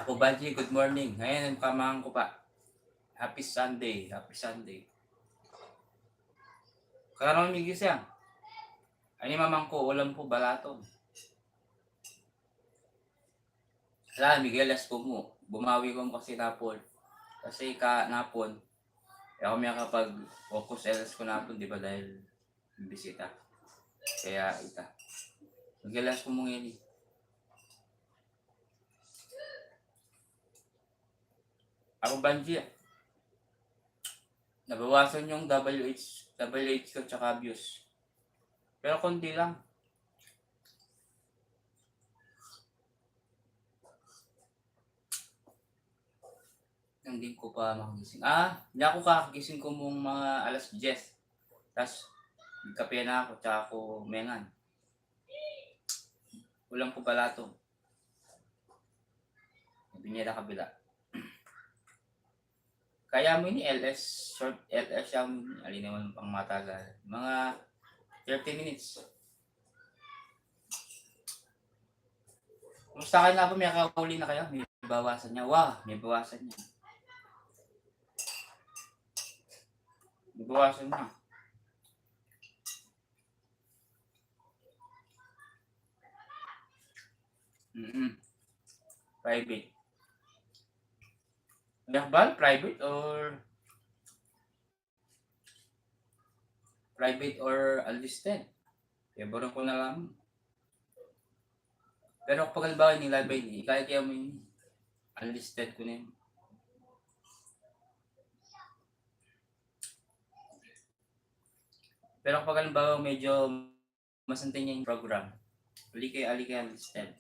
Ako Banji, good morning. Ngayon ang kamahan ko pa. Happy Sunday, happy Sunday. Karang migis yan. Ani mamang ko, ulam po balatong. Wala, Miguelas ko mo. Bumawi ko kasi napon. Kasi ka napon. Ako may kapag focus else ko napon, di ba dahil bisita. Kaya ita. Miguelas ko mo ngayon. Ako Banji, nabawasan yung WH ko tsaka abuse. Pero konti lang. Hindi ko pa makagising. Hindi ako kakagising ko mong mga alas 10. Tapos, nagkape na ako, tsaka ako mengan. Ulang ko pala ito. Binyera kabila. Kaya mo ini LS, short LS siya, alin naman pang matagal. Mga 30 minutes. Kumusta kayo na po? May kakahuli na kayo? May bawasan niya. Wow, may bawasan niya. May bawasan niya. Private. Yakbal? Private or unlisted? Kaya barang ko na lang. Pero kapag halimbawa nilabay niya, kaya mo yun. Unlisted ko na yun. Pero kapag halimbawa medyo masantay niya yung program, ali kayo unlisted.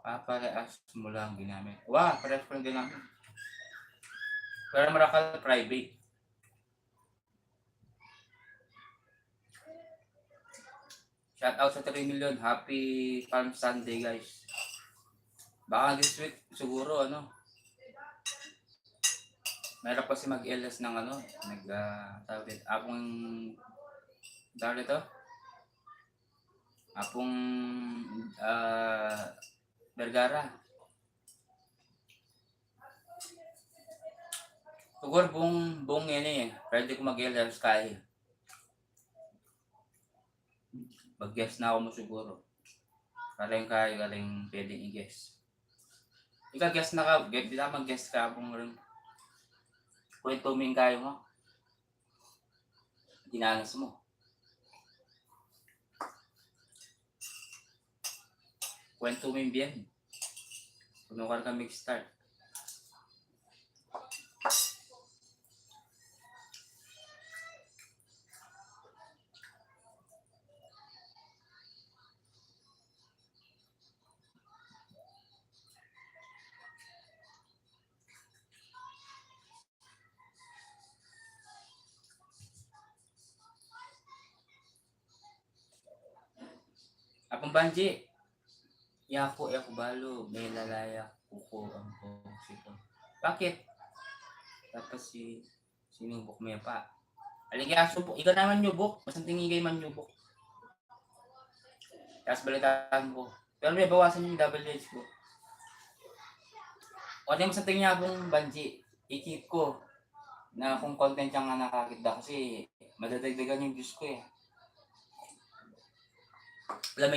Parehas mo lang ginamit. Wow, parehas ko lang ginamit. Pero marakal private. Shout out sa 3 million. Happy Palm Sunday, guys. Baka this week, siguro, meron pa si mag-LS ng tawag ito? Apong Vergara. Siguro buong yan pwede ko mag-LS kaya. Mag-guess na ako mo siguro. Kaling pwedeng i-guess. Ikaw guess na ka, di na mag-guess ka kung rin. Kwento mo yung kayo mo. Dinanas mo. Kwento mo yung biyan. Puno ka na mag-start. Apong Banji. Yapo balo, may lalaya, kuko, ang sito. Bakit? Tapos sinubok mo pa. Aligaso po, ikaw naman nyubok, masanting igay man nyubok. Tapos balitaan ko. Pero may bawasan yung WH ko. O di masanting niya akong Banji, i-keep ko na kung content yung nakakita kasi madadagdagan yung views ko eh. Alam mo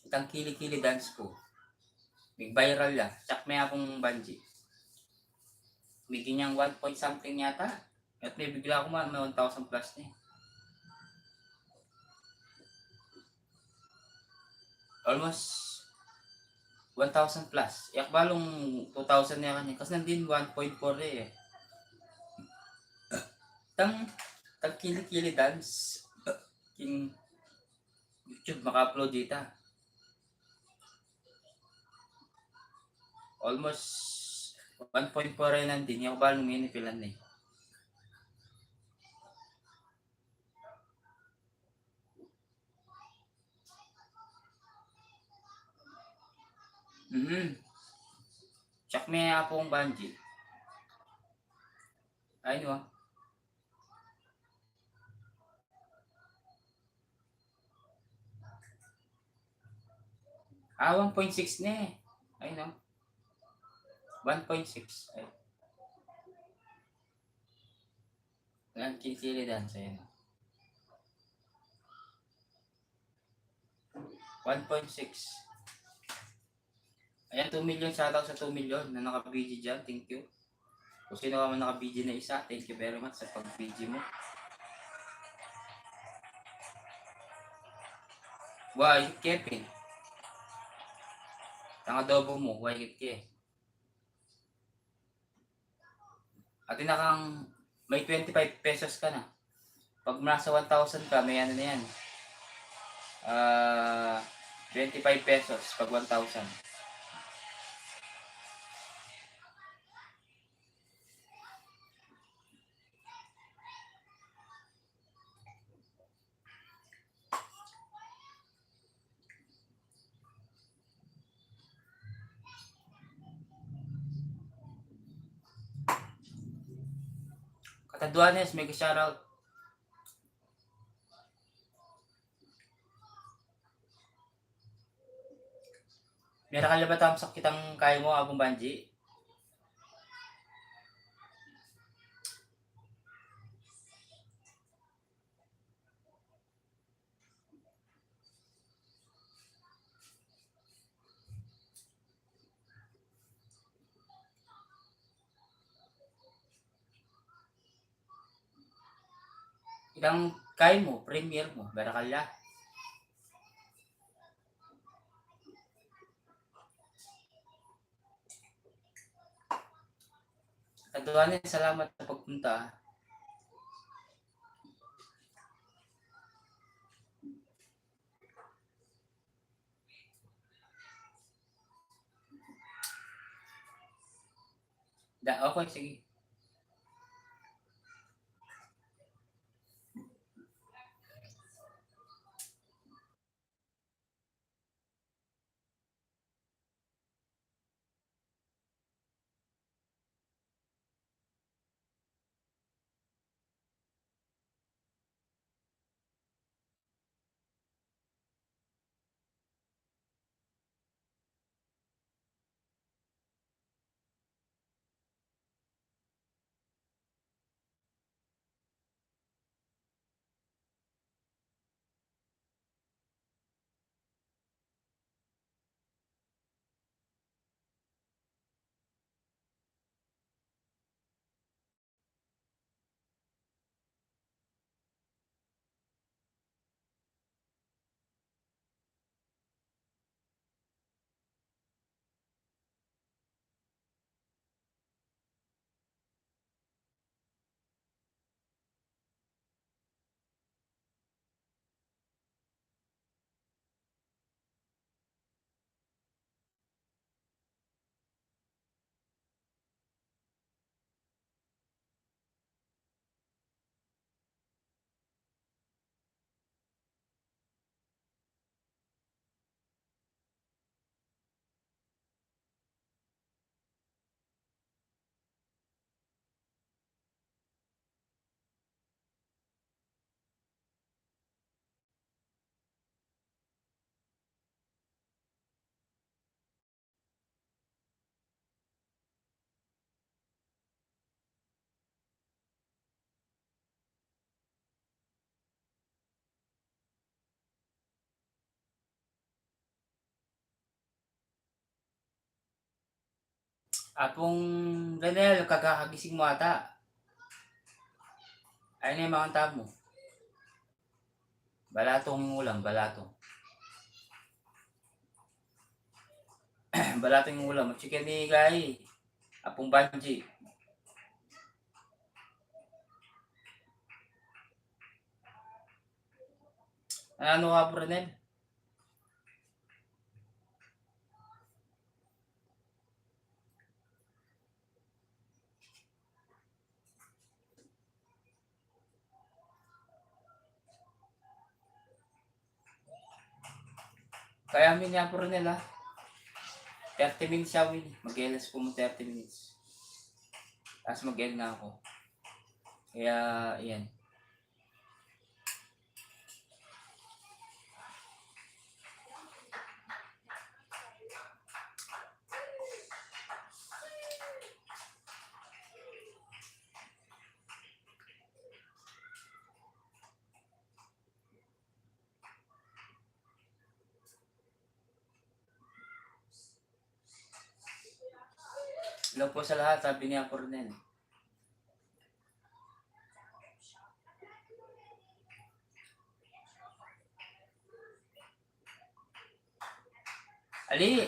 itang kili-kili dance ko. Big viral ya. Tsak may akong Banji. May ganyang 1 point something yata. At may bigla ako may 1,000 plus na eh. Almost 1,000 plus. Yak balong 2,000 na kanya. Kasi nandun 1.4 eh. Tang kili-kili dance. King YouTube maka-upload dito. Almost 1.4 rin nandun. Yak balong minipilan eh. Tsak may akong Banji. Ayun 1.6 na eh. Ay no. 1.6. Ay. Ang kilikilidan sa'yo. 1.6. Ayan, 2 million. Shoutout sa 2 million na naka-BG dyan. Thank you. Kung sino ka man naka-BG na isa, thank you very much sa pag-BG mo. Why, Kevin? Ang adobo mo, why it ke? At nakang may 25 pesos ka na. Pag nasa 1,000 ka, may ano na yan. 25 pesos pag 1,000. Kataduanes, mega shoutout. Meron ka na ba tamsak kitang kaya mo, Abong Banji? Kitang kaya mo, premier mo, barakalya. Kataduanes, salamat sa pagpunta. Okay, sige. Apong Daniel, kagakagising mo ata. Ayun na yung mga tab mo. Balatong yung ulam, balatong. Balatong yung ulam. Chicken ni Gai. Apong Banji. Ano ka, Brunel? Kaya amin niya, Brunel, ha? 30 minutes siya, Win. Mag-elas po mo 30 minutes. Tapos mag-end na ako. Kaya, yan. Hello po sa lahat, sabi niya Cornel. Ali,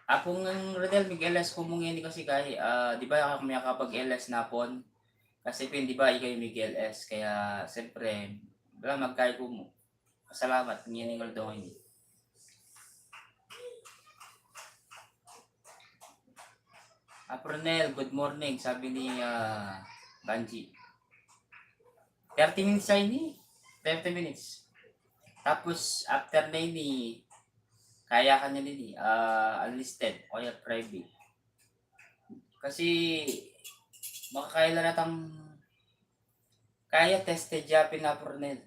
akong Rodel, mig-LS ko mong ini kasi kay, di ba ako may kapag LS na pon? Kasi pin, di ba, ikaw yung mig-LS, kaya, siyempre, wala magkaya ko mo. Salamat, ngining daw ini. Pronel, good morning, sabi ni Banji. 30 minutes siya ini. 30 minutes. Tapos, after na ini, kaya ka na nini, unlisted o yung private. Kasi, makakaila natang kaya tested Japin na Pronel.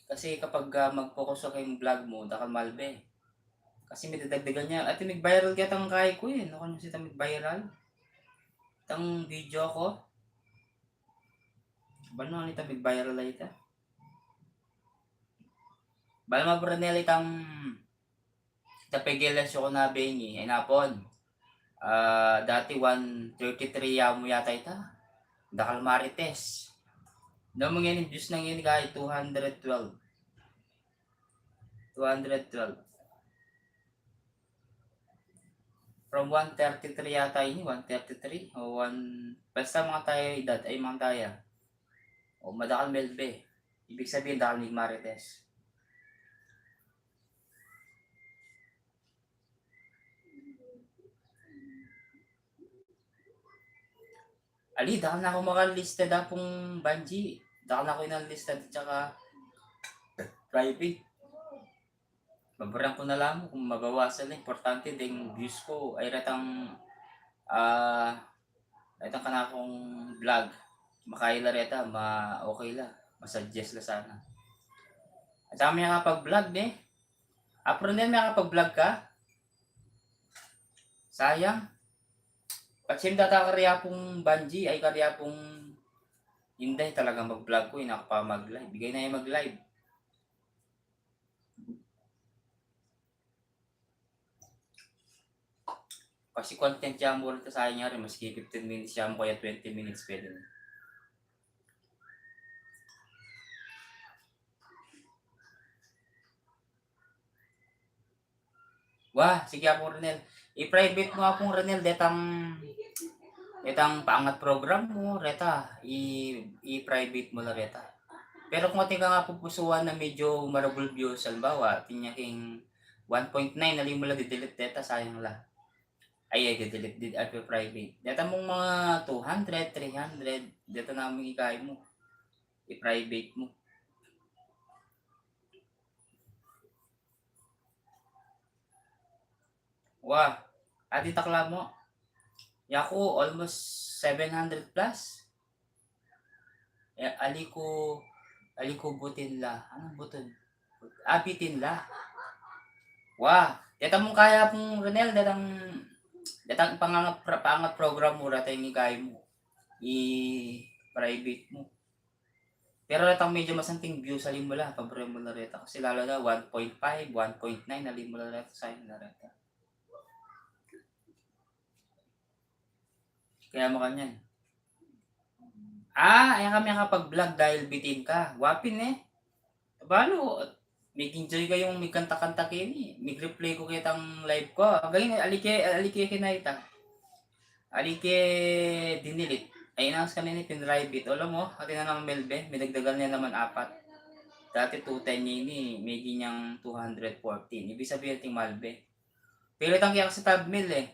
Kasi kapag mag-focus ka kayong vlog mo, dakal malbe. Kasi may dadagdagan niya. At nag-viral kaya tang kaya ko eh. Ano siya mag-viral? Tang video ko. Bano nito mag-viral ay ita? Bala mo Pronel itang tapigilan siya ko na bengi. Ay napon. Dati 133 mo yata ita. Dakal marites. No mga yun, views nang yun kahit 212. 212. From 133 yata ini, 133 o 1 basta mga tayo edad ay mga taya. O madakal melbe. Ibig sabihin dakal ni Marites. Ali, dakal na ako makalista da pong Banji. Dakal na ako inalista at saka private. Mabarang ko na lang kung mabawasan na. Importante ding views ko ay ratang ratang kana akong vlog. Makaila reta, okay la. Masuggest la sana. At saka may nakapag-vlog eh. Apro din may nakapag-vlog ka? Sayang. Patsim data karya pong Banji ay karya pong hindi talagang mag-vlog ko. Inakapa mag-live. Bigay na yung mag-live. Kasi content siya mo rin sa akin rin. Maski 15 minutes siya mo kaya 20 minutes pwede na. Wah, sige ako Renel. I-private mo akong Renel detang paangat program mo, reta. I-private mo na reta. Pero kung ating ka nga pupusuan na medyo marable views, halimbawa, tinyaking 1.9, nalim mo lang di-delete data, sayang lang. Ay, di-delete, private. Data mong mga 200, 300, data namin ikay mo. I-private mo. Wah, ati takla mo. Yaku, almost 700 plus. Aliko butin la. Anong butin? Bitin la. Wah, data mong kaya pong Renel, datang pangat program mo, data yung ikay mo. I-private mo. Pero datang medyo masanting view sa mo la, pabre mo na reta. Kasi lalo na 1.5, 1.9, nalim mo na reta sa na reta. Kaya mo kanyan. Ayan kami nakapag-vlog dahil bitin ka. Wapin eh. Balo, mag-enjoy kayong may kanta-kanta kini. Mag-replay ko kitang live ko. Ganyan, alike kinaita. Alike dinilit. Ay inaas kanina pinribate. Alam mo, atin na naman Melbe, may dagdagan niya naman 4. Dati 210 niya ini, may ginyang 214. Ibig sabihin ting Malbe. Pero itang kaya sa tab mill eh.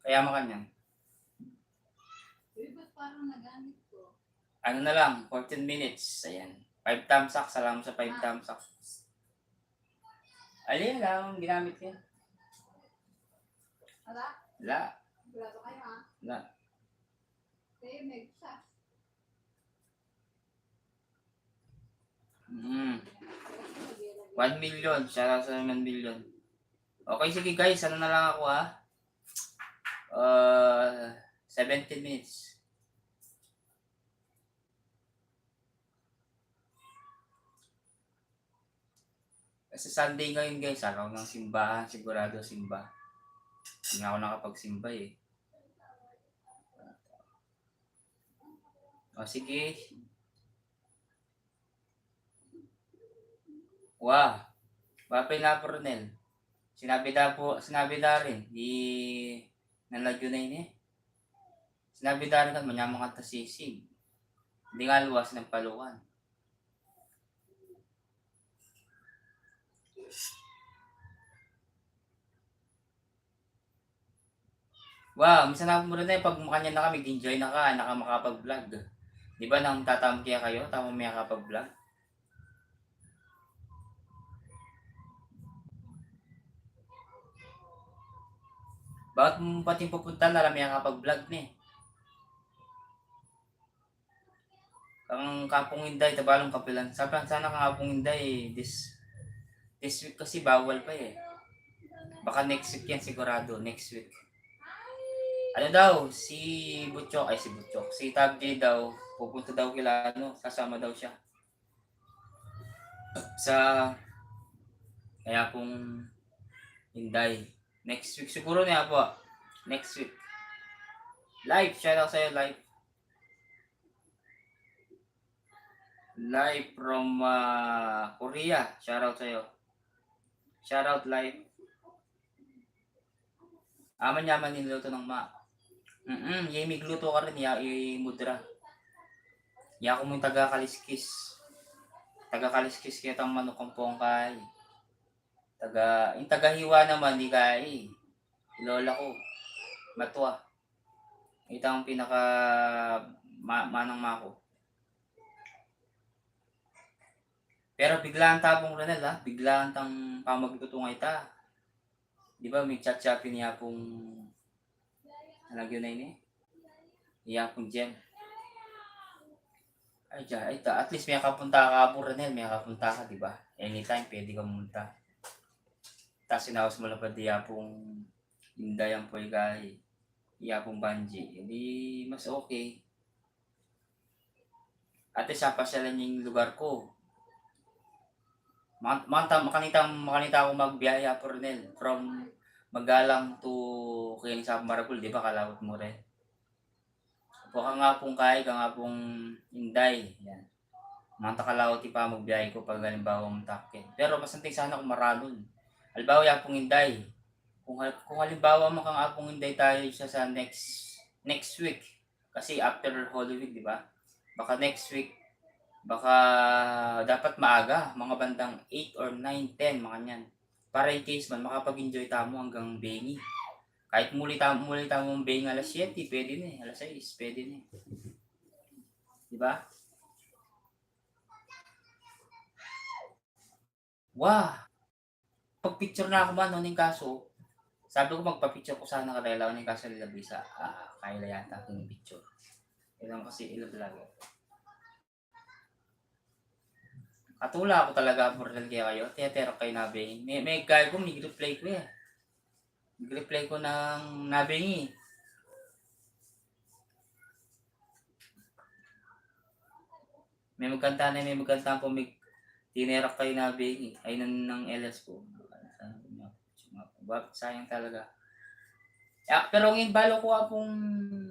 Kaya mo kanyan. Parang nagamit ko. Ano na lang, 14 minutes. Ayan. 5 thumbs up. Salamat sa 5 thumbs up. Alin lang, ginamit niya. Wala? Wala. Wala ba kayo ha? Wala. Kayo may isa. 1 million. Siya sa 1 million. Okay, sige guys. Ano na lang ako ha? 17 minutes. Kasi Sunday ngayon guys, araw ng simbahan, sigurado simba. Hindi nga ako nakapagsimba eh. O sige. Wah, Wapay na po Ronel. Sinabi na rin, di nalagyo na yun eh. Sinabi na rin kan, manyamang kanta sisig. Hindi nga luwas ng paluan. Wow, minsan na po Ronel, pag makanya na kami, enjoy na ka, nakamakapag-vlog. Di ba nang tatamkiya kayo, tama may kapag-vlog? Bakit mo pati pupunta na lang may kapag-vlog ni? Ang kapong Inday, tabalong kapilan. Sana kang kapong Inday, this week kasi bawal pa eh. Baka next week yan sigurado, next week. Ano daw, si Butchok, si Tab J daw, pupunta daw kila kasama daw siya. Sa, kaya pong Inday. Next week siguro niya po. Next week. Live, shout out sa'yo, live. Live from Korea. Shout out sa'yo. Shout out live. Aman yaman niluto ng ma. Yay gluto ka rin, mudra. Ya ko mong taga-kaliskis. Taga-kaliskis kaya tang manok ang pongkay. Yung taga-hiwa naman, di kay. Lola ko. Matwa. Ito ang pinaka manang mako. Pero biglaan tabong Ronel ha. Biglaan tang pamagtutungay ta. Di ba may chat-chat niya pong nalagyan na yun eh. Iya pong gem. Ay, at least may kapunta ka po Ronel. May kapunta ka, di ba? Anytime, pwede ka pumunta. Tapos sinawas mo lang pa diya pong Indayang po kay iya pong Banji. Hindi mas okay. Ate siya pasyalan yung lugar ko. Makanita ako magbiyahe po Ronel. From Magalang to Kiling sa Maragul, di ba? Kalawat mo rin. Opo ka nga pong kaya, ka nga pong Inday. Yan. Manta kalawat pa magbiyahe ko pag halimbawa mong takin. Pero masanting sana kung maranon. Halimbawa yan pong Inday. Kung halimbawa mo kang apong Inday tayo siya sa next week. Kasi after Holy Week, di ba? Baka next week, baka dapat maaga, mga bandang 8 or 9, 10, mga nyan. Para in case man, makapag-enjoy tamo hanggang Bengi. Kahit muli tamo mong Bengi alas 7, pwede na eh. Alas 6, pwede na eh. Diba? Wow! Pag-picture na ako man, noon yung kaso, sabi ko magpa-picture ko sana karela ng kaso nila Bisa. Kaya yata yung picture. Ilang kasi ilablog. Katula ako talaga portal kaya kayo. Tiyatero kayo nabing. May guy ko, nag-reply ko eh. Nag-reply ko ng nabingi. May magkanta po, may tinerak kayo nabingi. Ay ng LS ko. Sayang talaga. Pero ang balo ko pong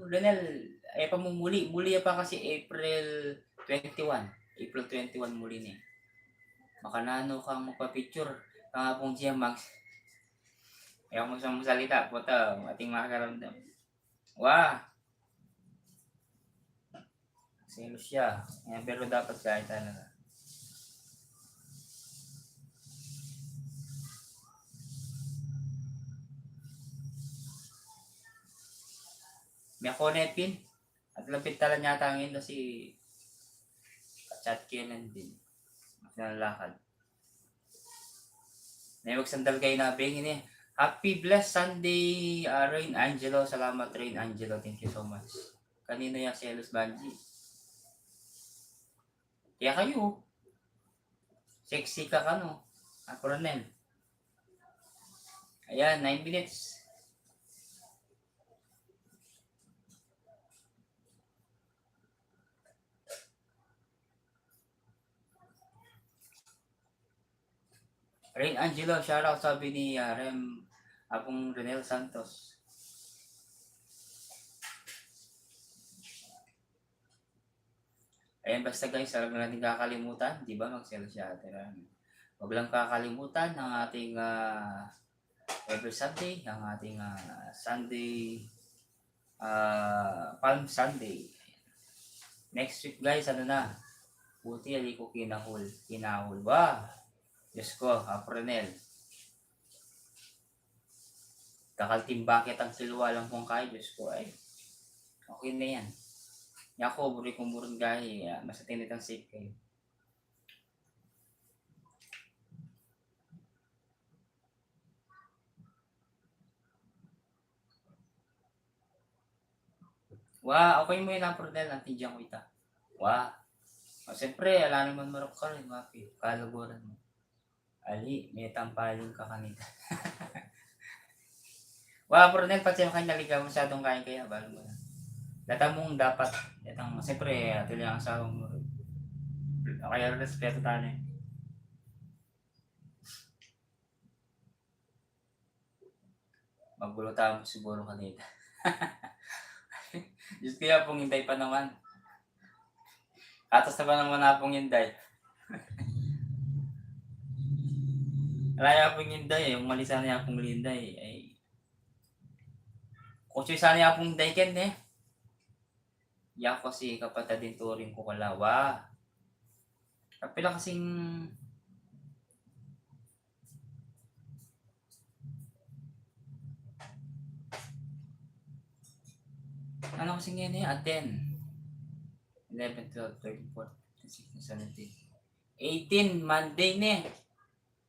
Renel, ay pa muli pa kasi April 21. April 21 muli niya. Baka nano kang magpa-picture. Kang pong Gia Max. Ayaw mo siyang salita. Puta, ating makakaramdam. Wah! Selos siya. Ayan, pero dapat kahit talaga. May ako nepin. At lapit tala niya tangin kasi chat kailan din. Nalalakad. Naiwag sandal kayo na bingin eh. Happy blessed Sunday, Rain Angelo. Salamat Rain Angelo. Thank you so much. Kanino yung Selos Banji? Kaya kayo. Sexy ka no? Ako Ronel. Ayan, 9 minutes. Rain Angelo, shoutout sabi ni Apong Renel Santos. Ayan, basta guys, alam na natin kakalimutan, di ba? Mag-sell siya. Huwag lang kakalimutan ng ating every Sunday, ang ating Sunday, Palm Sunday. Next week guys, ano na? Buti ali ko kinahul. Ba? Diyos ko, Aprenel. Kakaltimbakit ang silwa lang kung kaya, Diyos ko ay. Okay na yan. Yako, buri kong burun gahi. Mas atinit ang safe kayo. Okay mo yun ang Aprenel. Nantindiyan ko ita. Siyempre, ala naman marok ka rin, Mapi. Kalaguran mo. Ali, may tampaling ka kanina. Aprenel, pati yung kayo naligaw masyadong kain kaya, balo mo na. Data mong dapat, siyempre, atin lang sa mo. Kaya respeto tayo eh. Magulo tayo siguro kanina. Diyos kaya pong hinday pa naman. Atas na pa naman na pong hinday. Alaya pong hinday, yung malisa na pong hinday. Ay, kung sana niya pong hinday ken eh. Ya ko si kapatid din turing ko kalawa. Kapila kasing ano kasing yan eh, 10, 11, 12, 13, 14, 15, 17, 18 Monday ne.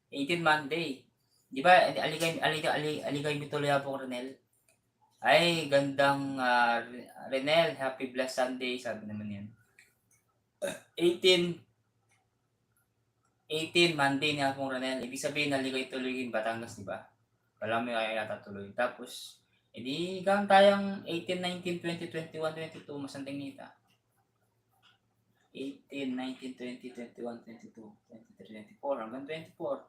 18 Monday. Di ba aligay mituloy po Renel? Ay, gandang Renel, happy blessed Sunday, sabi naman yan. 18 Monday niya pong Renel. Ibig sabihin naligay tuloy Batangas, di ba? Wala mo yung yata tuloy. Tapos, edi gawin tayong 18, 19, 20, 21, 22, masanting nita. 18, 19, 20, 21, 22, 23, 24, hanggang 24.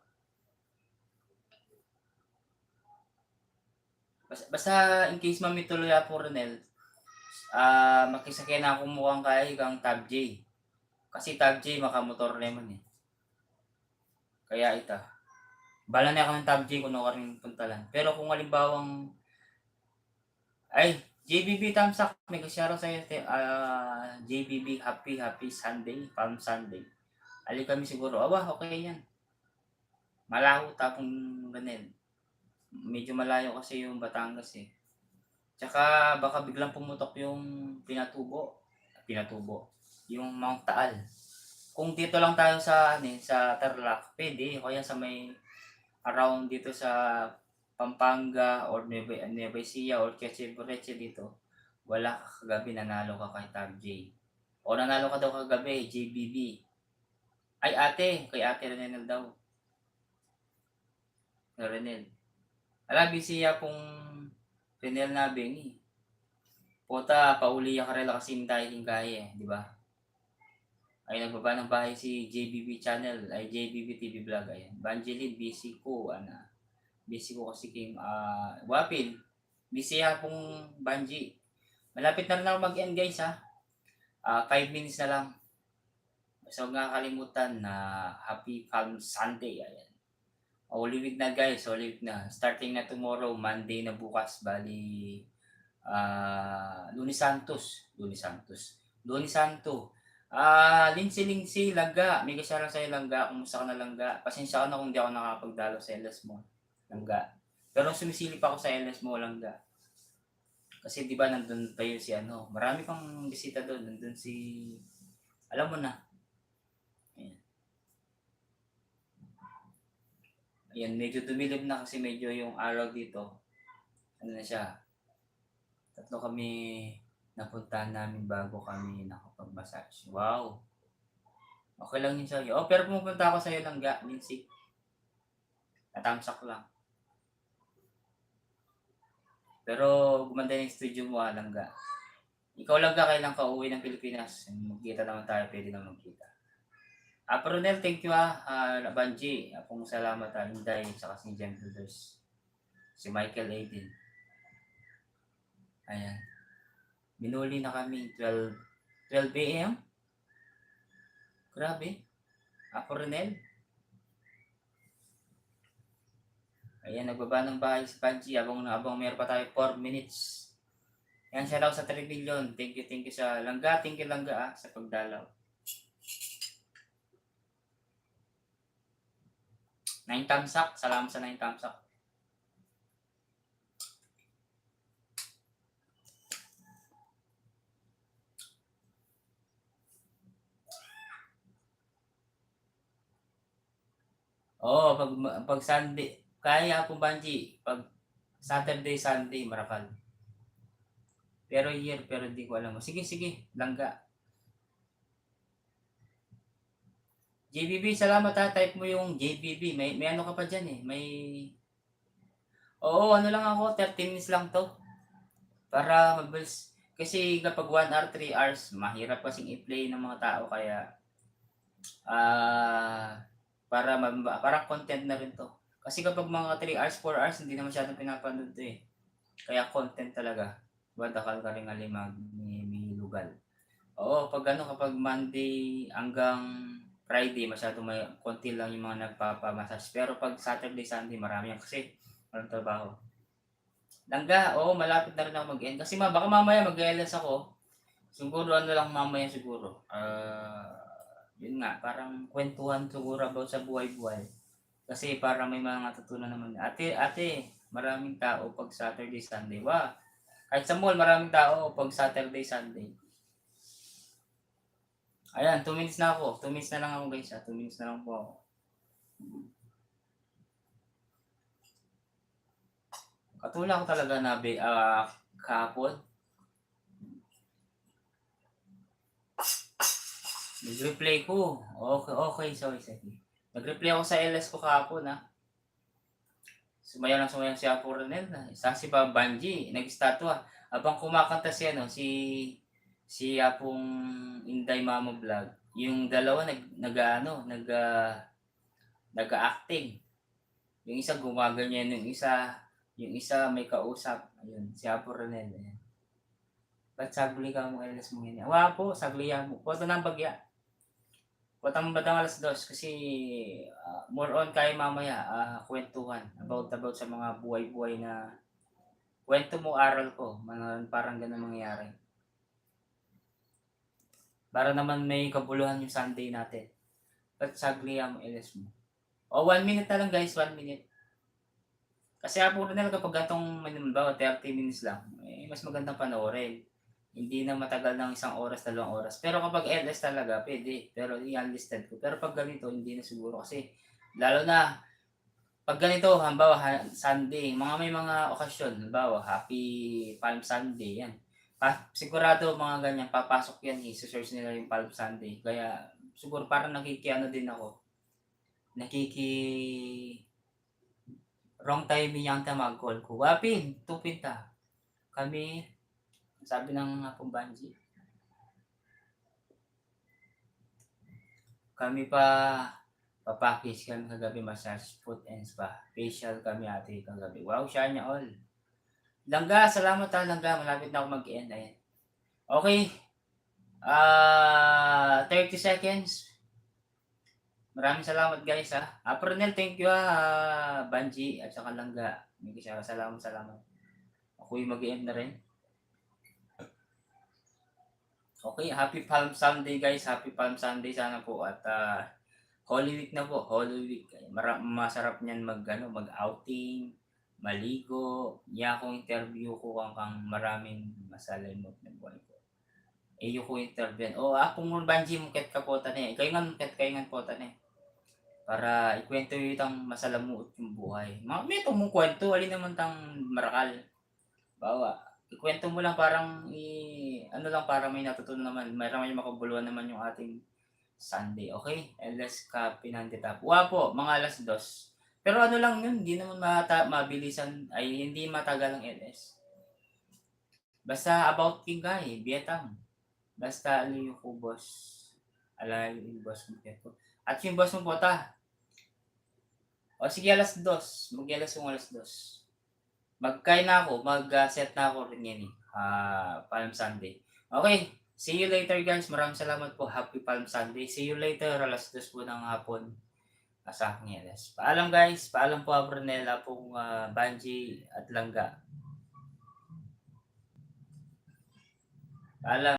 Basta in case mamituloy po Renel, makisakay na akong mukhang kaya kang Tab J. Kasi Tab J makamotor naman eh. Kaya ita. Bala na ako ng Tab J kung ako rin puntalan. Pero kung halimbawang JBB Tamsak, may kasyaro sa'yo JBB happy Sunday, Palm Sunday. Ali kami siguro, okay yan. Malaho tapong Renel. Medyo malayo kasi yung Batangas eh. Tsaka baka biglang pumutok yung pinatubo. Yung Mount Taal. Kung dito lang tayo sa Tarlac, pwede. Kaya sa may around dito sa Pampanga or Nueva Ecija or Quezon dito, wala ka kagabi, nanalo ka kay Tab J. O nanalo ka daw kagabi, JBB. Ay kay ate Renel daw. Renel. Alabi siya pong Renel na bengi. Pota, pauli ya karela kasi dahil kaya di ba? Ay nagbaba ng bahay si JBB channel, ay JBB TV vlog, ayan. Banjeline, busy ko kasi king Wapin. Busy pong Banji. Malapit na rin ako mag-end guys ha. 5 minutes na lang. So huwag nga kalimutan na happy Palm Sunday, ayan. Holy Week na guys, Holy Week na. Starting na tomorrow, Monday na bukas, bali Lunes Santo. Linsi, Langga. May kasya lang sa'yo, Langga. Kumusta ka na, Langga? Pasensya ka na kung di ako nakapagdalo sa LS mo, Langga. Pero sumisilip ako sa LS mo, Langga. Kasi di ba nandun tayo si marami pang bisita doon. Nandun si, alam mo na. Ayan, medyo dumilib na kasi medyo yung araw dito. Ano na siya? 3 kami napuntahan namin bago kami nakapag-massage. Wow! Okay lang yun sa'yo. Pero pumunta ako sa'yo lang, Lindsay. Natamsak lang. Pero gumanda yung studio mo, Langga. Ikaw lang kailan ka uwi ng Pilipinas. Magkita naman tayo, pwede na magkita. Apronel, thank you Banji. Akong salamat Inday, saka si Jem Brothers. Si Michael Aiden. Ayan. Binuli na kami 12 a.m. Grabe. Ako Renel. Ayan, nagbaba ng bahay si Panji abang meron pa tayo 4 minutes. Ayan, shout out sa 3 million. Thank you sa Langga. Thank you Langga sa pagdalaw. 9 thumbs up. Salamat sa 9 thumbs up. Oo, pag Sunday, kaya akong Banji, pag Saturday, Sunday, Marakal. Pero hindi ko alam. Sige, Langga. JBB, salamat ha. Type mo yung JBB. May ano ka pa dyan eh. Oo, ano lang ako, 30 minutes lang to. Para mabilis. Kasi kapag 1 hour, 3 hours, mahirap kasing i-play ng mga tao. Kaya, para content na rin to. Kasi kapag mga 3 hours, 4 hours, hindi na masyadong pinapanood to eh. Kaya content talaga. Badakal ka rin alimag may lugal. Oo, kapag Monday hanggang Friday, masyadong may konti lang yung mga nagpapamassage. Pero pag Saturday, Sunday, marami yan kasi walang trabaho. Langga, oo, malapit na rin ako mag-end. Kasi baka mamaya mag-LS ako. Siguro ano lang mamaya siguro. Yun nga, parang kwentuhan siguro about sa buhay-buhay. Kasi para may mga natutunan naman. Ate, maraming tao pag Saturday, Sunday. Kahit sa mall, maraming tao pag Saturday, Sunday. Ayan, 2 minutes na ako. 2 minutes na lang ako guys. 2 minutes na lang po ako. Katulad ko talaga na kahapon. Nag-replay ko. Okay, sorry. Nag-replay ako sa LS ko kahapon ha. Sumayaw si Apo Ronel na. Isa si Banji, nag-statwa. Habang kumakanta si Apong Inday Mama Vlog, yung dalawa nag-acting. Yung isa gumaganyan, yung isa may kausap. Ayun, si Apo Ronel. Ba't sagli ka mo LS mo ganyan? Po, sagliya mo. Puto ng bagya. Putang batang 2:00 kasi more on kay mamaya kwentuhan about sa mga buhay-buhay na kwento mo, aral ko. Parang ganun mangyayari. Para naman may kabuluhan yung Sunday natin. Ba't sagli mo LS mo? 1 minute na lang guys, 1 minute. Kasi puro na lang kapag atong 30 minutes lang, mas magandang panoorin. Hindi na matagal ng 1 oras, 2 oras. Pero kapag LS talaga, pwede. Pero i-unlisted ko. Pero pag ganito, hindi na siguro. Kasi, lalo na, pag ganito, halimbawa, Sunday, may mga okasyon, halimbawa, Happy Palm Sunday, yan. Sigurado mga ganyan, papasok yan, i-search nila yung Palm Sunday. Kaya, siguro parang din ako. Wrong timing yung mag-call ko. Wapin, tupinta. Kami, sabi ng Apong Banji, kami papackage kami kagabi, massage, foot and spa. Facial kami ate kagabi. Wow, siya niya all. Langga, salamat Langga. Malapit na ako mag-end. Ayan. Okay. 30 seconds. Maraming salamat guys ha. Pernel, thank you Banji at saka Langga. Salamat. Ako'y mag-end na rin. Okay, happy Palm Sunday guys. Happy Palm Sunday sana po at Holy Week na po. Holy Week. Masarap niyan mag-outing, maligo. Kung interview ko kang maraming masalimot na buhay ko. Iyo ko interview. Kung Banji mukit ka po tani. Kayo nga po tani. Para ikwento itang masalamuot yung buhay. May mong kwento, alin naman tang marakal. Bawa, ikwento mo lang parang para may natutunan naman, may makabuluhan naman yung ating Sunday, okay? LS Copy ng Tap. Po, mga 2:00. Pero ano lang yun, hindi naman mabilisan, hindi matagal ang LS. Basta about King Guy, Vietnam. Basta yung boss. Yung boss mo ko. At yung boss mo po sige 2:00. Mag-LS yung 2:00. Magkain na ako, mag-set na ako rin yan, eh, Palm Sunday. Okay, see you later guys. Maraming salamat po. Happy Palm Sunday. See you later, 2:00 po ng hapon, sa aking LS. Paalam guys, paalam po Abronela pong, Banji at Langga. Paalam.